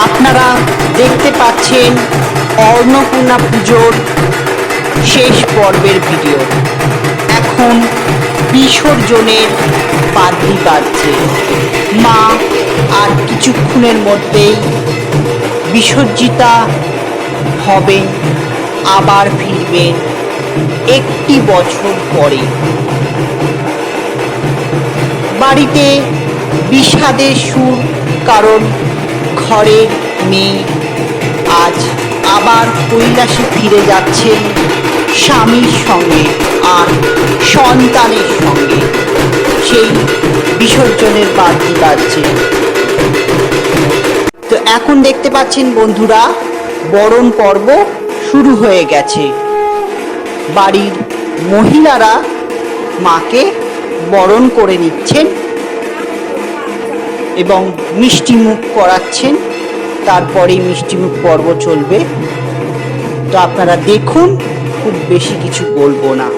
আপনারা দেখতে পাচ্ছেন অন্নপূর্ণা পুজোর শেষ পর্বের ভিডিও। এখন বিসর্জনের বাদ্যি বাজছে। মা আর কিছুক্ষণের মধ্যেই বিসর্জিতা হবেন, আবার ফিরবেন 1 বছর পরে। বাড়িতে বিষাদের সুর, কারণ ঘরের মেয়ে আজ আবার কৈলাসে ফিরে যাচ্ছেন স্বামীর সঙ্গে আর সন্তানের সঙ্গে। সেই বিসর্জনের বাদ্যি বাজছে। তো এখন দেখতে পাচ্ছেন বন্ধুরা, বরণ পর্ব শুরু হয়ে গেছে। বাড়ির মহিলারা মাকে বরণ করে নিচ্ছেন এবং মিষ্টিমুখ করাচ্ছেন। তারপরেই মিষ্টিমুখ পর্ব চলবে। তো আপনারা দেখুন, খুব বেশি কিছু বলবো না।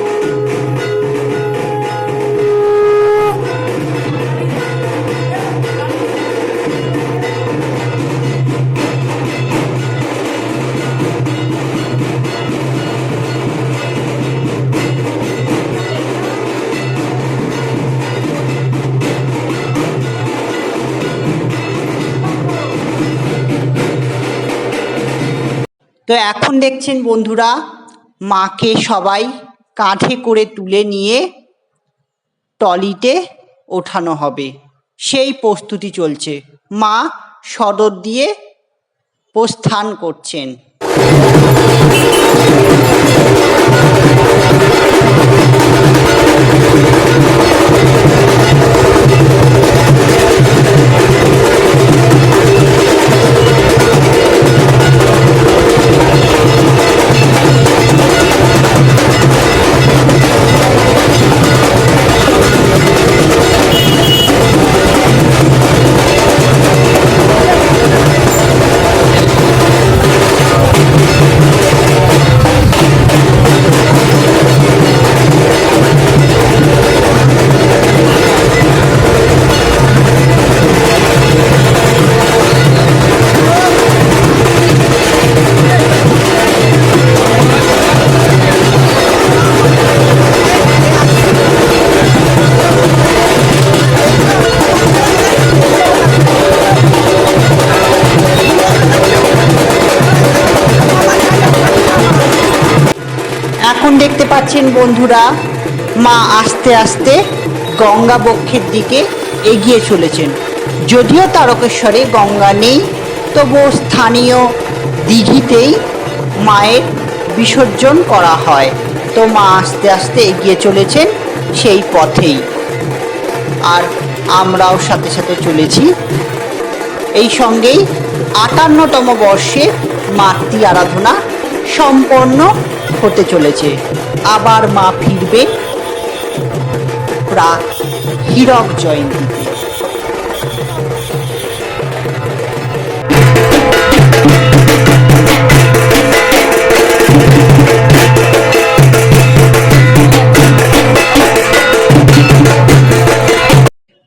তো এখন দেখছেন বন্ধুরা, মাকে সবাই কাঁধে করে তুলে নিয়ে টলিতে ওঠানো হবে। সেই প্রস্তুতি চলছে। মা সদর দিয়ে প্রস্থান করছেন। এখন দেখতে পাচ্ছেন বন্ধুরা, মা আস্তে আস্তে গঙ্গা বক্ষের দিকে এগিয়ে চলেছেন। যদিও তারকেশ্বরে গঙ্গা নেই, তবুও স্থানীয় দিঘিতেই মায়ের বিসর্জন করা হয়। তো মা আস্তে আস্তে এগিয়ে চলেছেন সেই পথেই, আর আমরাও সাথে সাথে চলেছি। এই সঙ্গেই 58তম বর্ষে মাতৃ আরাধনা সম্পন্ন হতে চলেছে। আবার মা ফিরবে প্রাক হীরক জয়ন্তীতে।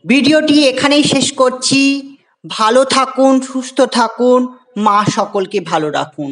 ভিডিওটি এখানেই শেষ করছি। ভালো থাকুন, সুস্থ থাকুন, মা সকলকে ভালো রাখুন।